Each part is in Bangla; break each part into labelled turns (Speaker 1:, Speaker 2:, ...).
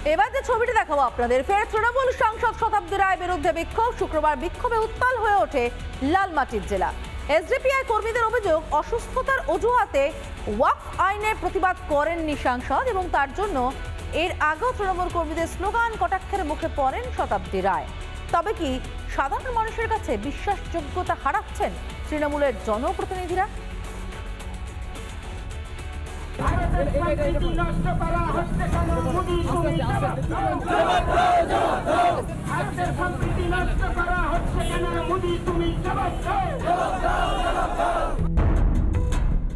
Speaker 1: এবার যে ছবিটি দেখাবো আপনাদের, ফের তৃণমূল সাংসদ শতাব্দী রায়ের বিরুদ্ধে বিক্ষোভ। শুক্রবার বিক্ষোভে উত্তাল হয়ে ওঠে লালমাটির জেলা। এসডিপিআই কর্মীদের অভিযোগ, অসুস্থতার অজুহাতে ওয়াকফ আইনের প্রতিবাদ করেননি সাংসদ এবং তার জন্য এর আগেও তৃণমূল কর্মীদের স্লোগান কটাক্ষের মুখে পড়েন শতাব্দী রায়। তবে কি সাধারণ মানুষের কাছে বিশ্বাসযোগ্যতা হারাচ্ছেন তৃণমূলের জনপ্রতিনিধিরা?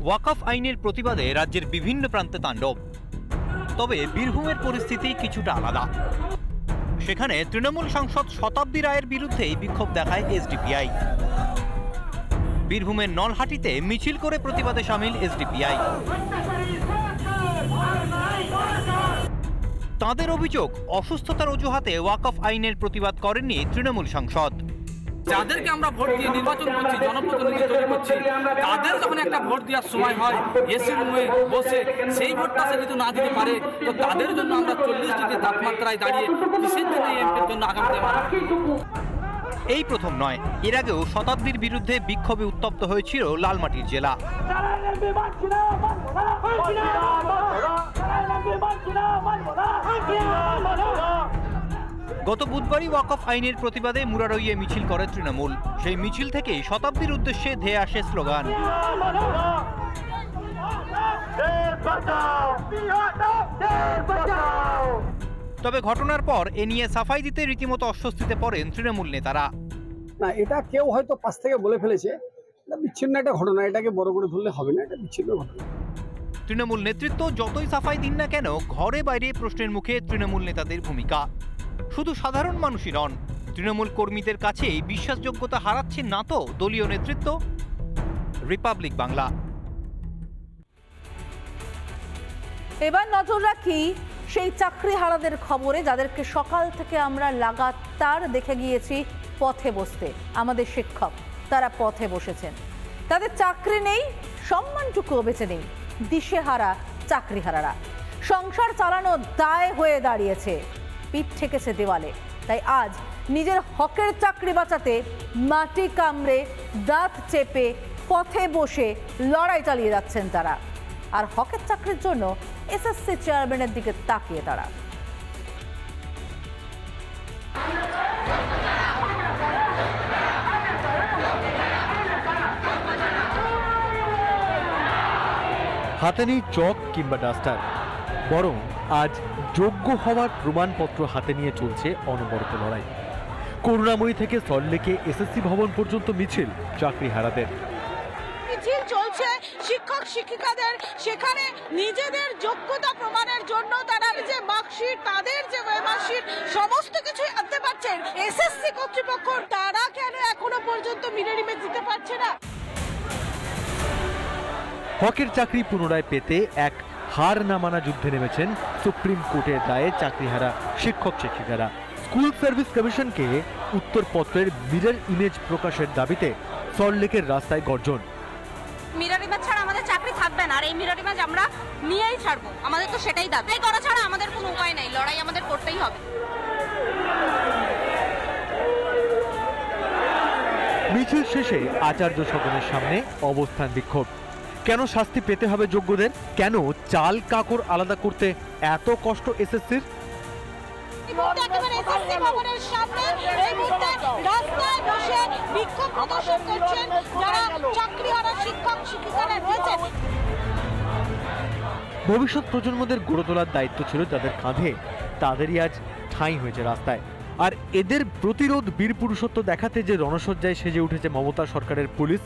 Speaker 2: ওয়াকফ আইনের প্রতিবাদে রাজ্যের বিভিন্ন প্রান্তে তাণ্ডব। তবে বীরভূমের পরিস্থিতি কিছুটা আলাদা। সেখানে তৃণমূল সাংসদ শতাব্দী রায়ের বিরুদ্ধেই বিক্ষোভ দেখায় এসডিপিআই। বীরভূমের নলহাটিতে মিছিল করে প্রতিবাদে সামিল এসডিপিআই। তাদের অভিযোগ, অসুস্থতার অজুহাতে ওয়াকফ আইনের প্রতিবাদ করেননি তৃণমূল সাংসদ।
Speaker 3: যাদেরকে আমরা ভোট দিয়ে নির্বাচন করছি, জনপ্রতিনিধি তৈরি করছি, তাদের যখন একটা ভোট দেওয়ার সময় হয় এসি রুমে বসে সেই ভোটটা সে যদি না দিতে পারে, তো তাদের জন্য আমরা 40 ডিগ্রি তাপমাত্রায় দাঁড়িয়ে কিসের জন্য এমপির জন্য আগামী
Speaker 2: এই প্রথম নয়, এর আগেও শতাব্দীর বিরুদ্ধে বিক্ষোভে উত্তপ্ত হয়েছিল লালমাটির জেলা। গত বুধবারই ওয়াকফ আইনের প্রতিবাদে মুরারইয়ে মিছিল করে তৃণমূল। সেই মিছিল থেকেই শতাব্দীর উদ্দেশ্যে ধেয়ে আসে স্লোগান। তবে ঘটনার পর এ নিয়ে সাফাই দিতে রীতিমতো অস্বস্তিতে পড়েন তৃণমূল নেতারা।
Speaker 4: না, এটা কেউ হয়তো পাশ থেকে বলে ফেলেছে, বিচ্ছিন্ন একটা ঘটনা, এটাকে বড় করে ধরলে হবে না, এটা বিচ্ছিন্ন ঘটনা।
Speaker 2: তৃণমূল নেতৃত্ব যতই সাফাই দিন না কেন, ঘরে বাইরে প্রশ্নের মুখে তৃণমূল নেতাদের ভূমিকা। শুধু সাধারণ মানুষই নন, তৃণমূল কর্মীদের কাছেই বিশ্বাসযোগ্যতা হারাচ্ছে না তো দলীয় নেতৃত্ব? রিপাবলিক বাংলা।
Speaker 1: এবার নজর রাখি সেই চাকরিহারাদের খবরে, যাদেরকে সকাল থেকে আমরা লাগাতার দেখে গিয়েছি পথে বসতে। আমাদের শিক্ষক, তারা পথে বসেছেন। তাদের চাকরি নেই, সম্মানটুকুও বেঁচে নেই। দিশেহারা চাকরিহারারা, সংসার চালানো দায় হয়ে দাঁড়িয়েছে, পিঠ ঠেকেছে দেওয়ালে। তাই আজ নিজের হকের চাকরি বাঁচাতে মাটি কামড়ে দাঁত চেপে পথে বসে লড়াই চালিয়ে যাচ্ছেন তারা। আর হকের চাকরির জন্য এসএসসি চেয়ারম্যানের দিকে তাকিয়ে তারা।
Speaker 5: হাতে নেই চক কিংবা ডাস্টার, বরং আজ যোগ্য হওয়ার প্রমাণপত্র হাতে নিয়ে চলছে অনবরত লড়াই। করুণাময়ী থেকে সল্টলেকে এসএসসি ভবন পর্যন্ত মিছিল চাকরিহারাদের।
Speaker 6: মিছিল চলছে শিক্ষক শিক্ষিকাদের, সেখানে নিজেদের যোগ্যতা প্রমাণের জন্য তারা যে মার্কশিট, তাদের যে মার্কশিট, সমস্ত কিছু আনতে পারছেন। এসএসসি কর্তৃপক্ষ তারা কেন এখনো পর্যন্ত মিনিমাম দিতে পারছে না?
Speaker 5: হকের চাকরি পুনরায় পেতে এক হার না মানা যুদ্ধে নেমেছেন সুপ্রিম কোর্টের দায়ে চাকরিহারা শিক্ষক শিক্ষিকারা। স্কুল সার্ভিস কমিশনকে উত্তরপত্রের মিরর ইমেজ প্রকাশের দাবিতে সল্টলেকের রাস্তায় গর্জন।
Speaker 6: মিরর ইমেজ ছাড়া আমাদের চাকরি থাকবে না, আর এই মিরর ইমেজ আমরা নিয়েই ছাড়বো। আমাদের তো সেটাই দাবি, এই করা ছাড়া আমাদের কোনো উপায় নাই, লড়াই আমাদের করতেই হবে।
Speaker 5: মিছিল শেষে আচার্য সদনের সামনে অবস্থান বিক্ষোভ। কেন শাস্তি পেতে হবে যোগ্যদের? কেন চাল কাকড় আলাদা করতে এত কষ্ট এসএসসির? ভবিষ্যৎ প্রজন্মদের গড়ে তোলার দায়িত্ব ছিল যাদের কাঁধে, তাদেরই আজ ঠাঁই হয়েছে রাস্তায়। আর এদের প্রতিরোধ বীরপুরুষত্ব দেখাতে যে রণসজ্জায় সেজে উঠেছে মমতা সরকারের পুলিশ,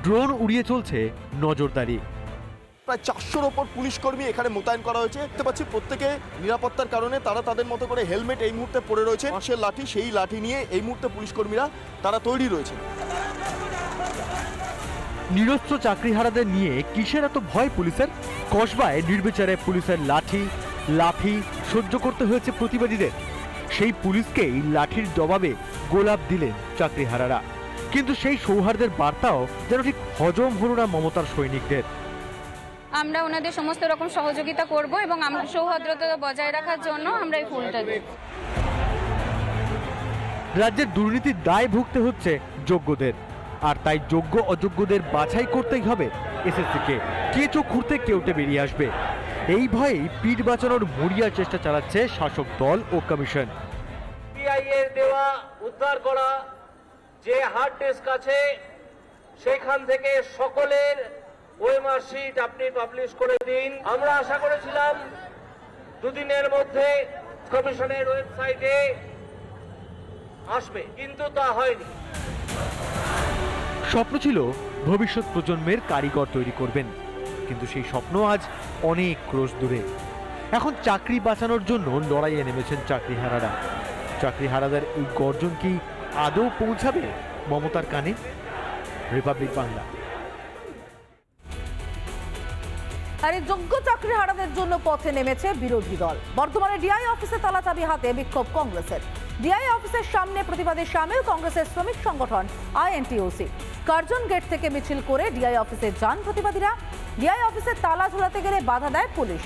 Speaker 5: ড্রোন উড়িয়ে চলছে নজরদারি।
Speaker 7: প্রায় 400-র ওপর পুলিশ কর্মী এখানে মোতায়েন করা হয়েছে। দেখতে পাচ্ছি প্রত্যেকে নিরাপত্তার কারণে তারা তাদের মতো করে হেলমেট এই মুহূর্তে পরে রয়েছে। বাঁশের লাঠি, সেই লাঠি নিয়ে এই মুহূর্তে পুলিশ কর্মীরা তারা তৈরি রয়েছে।
Speaker 5: নিরস্ত্র চাকরিহারাদের নিয়ে কিসের এত ভয় পুলিশের? কসবায় নির্বিচারে পুলিশের লাঠি সহ্য করতে হয়েছে প্রতিবাদীদের। সেই পুলিশকেই লাঠির জবাবে গোলাপ দিলেন চাকরিহারারা। কিন্তু সেই সৌহার্দের বার্তাও যেন ঠিক হজম হলো না মমতার সৈনিকদের।
Speaker 8: আমরা ওনাদের সমস্ত রকম সহযোগিতা করব এবং আমরা সৌহার্দ্যতা বজায় রাখার জন্য আমরা এই ফুলটা দিই।
Speaker 5: রাজ্যের দুর্নীতির দায় ভুগতে হচ্ছে যোগ্যদের, আর তাই যোগ্য অযোগ্যদের বাছাই করতেই হবে এসএসসিকে। কে চোখ খুঁড়তে কেউটে বেরিয়ে আসবে, এই ভয়েই পিঠ বাঁচানোর মরিয়া চেষ্টা চালাচ্ছে শাসক দল ও কমিশন।
Speaker 9: সিবিআইয়ের দেওয়া উদ্ধার করা যে হার্ড ডিস্ক আছে সেখান থেকে সকলের ওএমআর শিট আপনি পাবলিশ করে দিন। আমরা আশা করেছিলাম দুদিনের মধ্যে কমিশনের ওয়েবসাইটে আসবে, কিন্তু তা হয়নি।
Speaker 5: স্বপ্ন ছিল ভবিষ্যৎ প্রজন্মের কারিগর তৈরি করবেন, কিন্তু সেই স্বপ্ন আজ অনেক ক্রোশ দূরে। এখন চাকরি বাঁচানোর জন্য লড়াইয়ে নেমেছেন চাকরিহারারা। চাকরিহারাদের এই গর্জন কি আদৌ পৌঁছাবে মমতার কানে? রিপাবলিক বাংলা।
Speaker 1: আর এই যোগ্য চাকরিহারাদের জন্য পথে নেমেছে বিরোধী দল। বর্তমানে ডিআই অফিসে তালাচাবি হাতে বিক্ষোভ কংগ্রেসের। ডিআই অফিসের সামনে প্রতিবাদে সামিল কংগ্রেসের শ্রমিক সংগঠন আইএনটিইউসি। কার্জন গেট থেকে মিছিল করে ডিআই অফিসে যান প্রতিবাদীরা। ডিআই অফিসে তালা ঝোলাতে গেলে বাধা দেয় পুলিশ।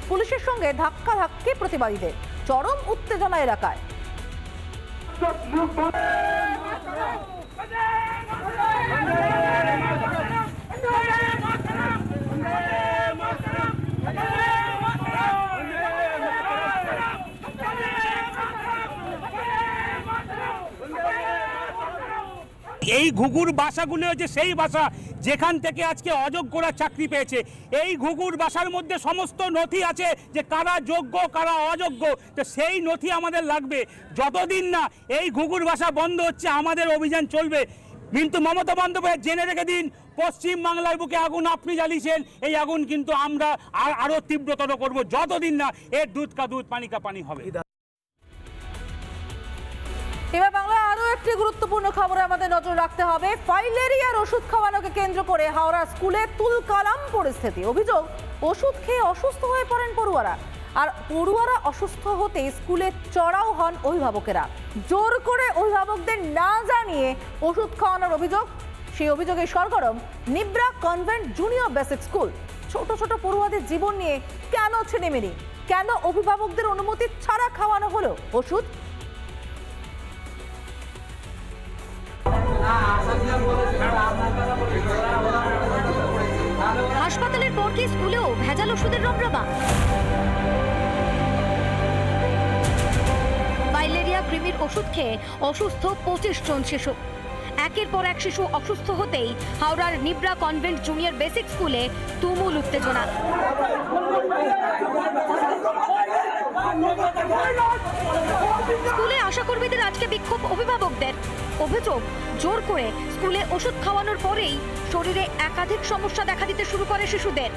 Speaker 1: পুলিশের সঙ্গে ধাক্কাধাক্কি প্রতিবাদীদের। চরম উত্তেজনা এলাকায়।
Speaker 10: এই ঘুঘুর বাসাগুলো হচ্ছে সেই বাসা যেখান থেকে আজকে অযোগ্যরা চাকরি পেয়েছে। এই ঘুঘুর বাসার মধ্যে সমস্ত নথি আছে যে কারা যোগ্য কারা অযোগ্য, তো সেই নথি আমাদের লাগবে। যতদিন না এই ঘুঘুর বাসা বন্ধ হচ্ছে আমাদের অভিযান চলবে। কিন্তু মমতা বন্দ্যোপাধ্যায় জেনে রেখে দিন, পশ্চিম বাংলার বুকে আগুন আপনি জ্বালিয়েছেন, এই আগুন কিন্তু আমরা আরো তীব্রতর করব যতদিন না এর দুধ কা দুধ পানি কা পানি হবে।
Speaker 1: এবার বাংলা আরো একটি গুরুত্বপূর্ণ খবরে আমাদের নজর রাখতে হবে। ফাইলেরিয়ার ওষুধ খাওয়ানোকে কেন্দ্র করে হাওড়া স্কুলে তুলকালাম পরিস্থিতি। অভিযোগ, ওষুধ খেয়ে অসুস্থ হয়ে পড়েন পড়ুয়ারা। আর পড়ুয়ারা অসুস্থ হতে স্কুলে চড়াও হন অভিভাবকেরা। জোর করে অভিভাবকদের না জানিয়ে ওষুধ খাওয়ানোর অভিযোগ। সেই অভিযোগে সরগরম নিব্রা কনভেন্ট জুনিয়র বেসিক স্কুল। ছোট ছোট পড়ুয়াদের জীবন নিয়ে কেন ছেলেমেয়ে, কেন অভিভাবকদের অনুমতি ছাড়া খাওয়ানো হলো ওষুধ?
Speaker 11: হাসপাতালের পর কি স্কুলেও ভেজাল ওষুধের রমরমা? ফাইলেরিয়া কৃমির ওষুধ খেয়ে অসুস্থ 25 জন শিশু। একের পর এক শিশু অসুস্থ হতেই হাওড়ার নিব্রা কনভেন্ট জুনিয়র বেসিক স্কুলে তুমুল উত্তেজনা। স্কুলে আশাকর্মীদের আজকে বিক্ষোভ অভিভাবকদের। অভিযোগ, জোর করে স্কুলে ওষুধ খাওয়ানোর পরেই শরীরে একাধিক সমস্যা দেখা দিতে শুরু করে শিশুদের।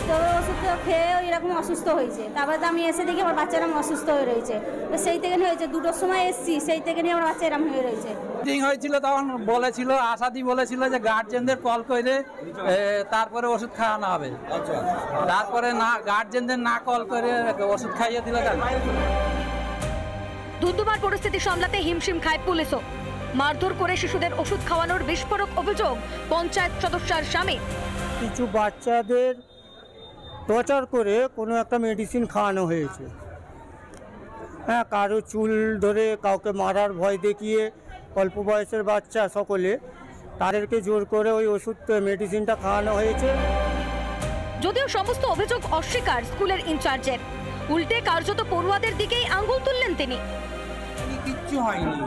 Speaker 12: তো ওষুধ খেয়ে এরকম অসুস্থ হয়েছে, তারপরে তো আমি এসে দেখি আমার বাচ্চারা অসুস্থ হয়ে রয়েছে। তো সেই থেকে হয়েছে, 2টোর সময় এসছি, সেই থেকে নিয়ে আমার বাচ্চা এরকম হয়ে রয়েছে।
Speaker 13: মিটিং হয়েছিল তখন বলেছিল, আশাদি বলেছিল যে গার্জেনদের কল করে তারপরে ওষুধ খাওয়ানো হবে। তারপরে না গার্জেনদের না কল করে ওষুধ খাইয়ে দিল।
Speaker 11: ধুন্ধুমার পরিস্থিতি সামলাতে হিমশিম খায় পুলিশও। মারধর করে শিশুদের ওষুধ খাওয়ানোর বিস্ফোরক অভিযোগ পঞ্চায়েত সদস্যের স্বামী।
Speaker 14: কিছু বাচ্চাদের টর্চার করে কোনো একটা মেডিসিন খাওয়ানো হয়েছে। হ্যাঁ, কারো চুল ধরে কাউকে মারার ভয় দেখিয়ে অল্প বয়সের বাচ্চা সকলে তাদেরকে জোর করে ওই ওষুধ মেডিসিনটা খাওয়ানো হয়েছে।
Speaker 11: যদিও সমস্ত অভিযোগ অস্বীকার স্কুলের ইনচার্জের, উল্টে কার্যত পড়ুয়াদের দিকেই আঙ্গুল তুললেন তিনি।
Speaker 15: কিচ্ছু হয়নি,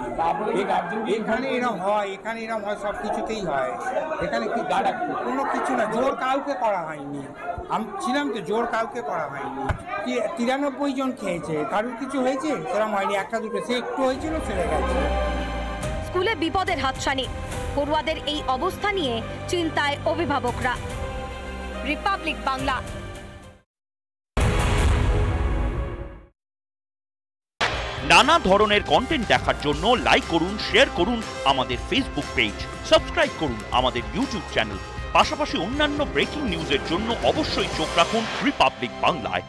Speaker 15: এখানে এরকম হয়, এখানে এরকম হয়, সব কিছুতেই হয়। এখানে কি কোনো কিছু না, জোর কাউকে করা হয়নি। আমি ছিলাম তো, জোর কাউকে করা হয়নি। 93 জন খেয়েছে, কারোর কিছু হয়েছে সেরকম হয়নি। একটা দুটো সে একটু হয়েছিল, সেরে গেছে।
Speaker 11: স্কুলে বিপদের হাতছানি। পড়ুয়াদের এই অবস্থা নিয়ে চিন্তায় অভিভাবকরা। রিপাবলিক বাংলা।
Speaker 16: নানা ধরনের কন্টেন্ট দেখার জন্য লাইক করুন, শেয়ার করুন আমাদের ফেসবুক পেজ, সাবস্ক্রাইব করুন আমাদের ইউটিউব চ্যানেল। পাশাপাশি অন্যান্য ব্রেকিং নিউজের জন্য অবশ্যই চোখ রাখুন রিপাবলিক বাংলায়।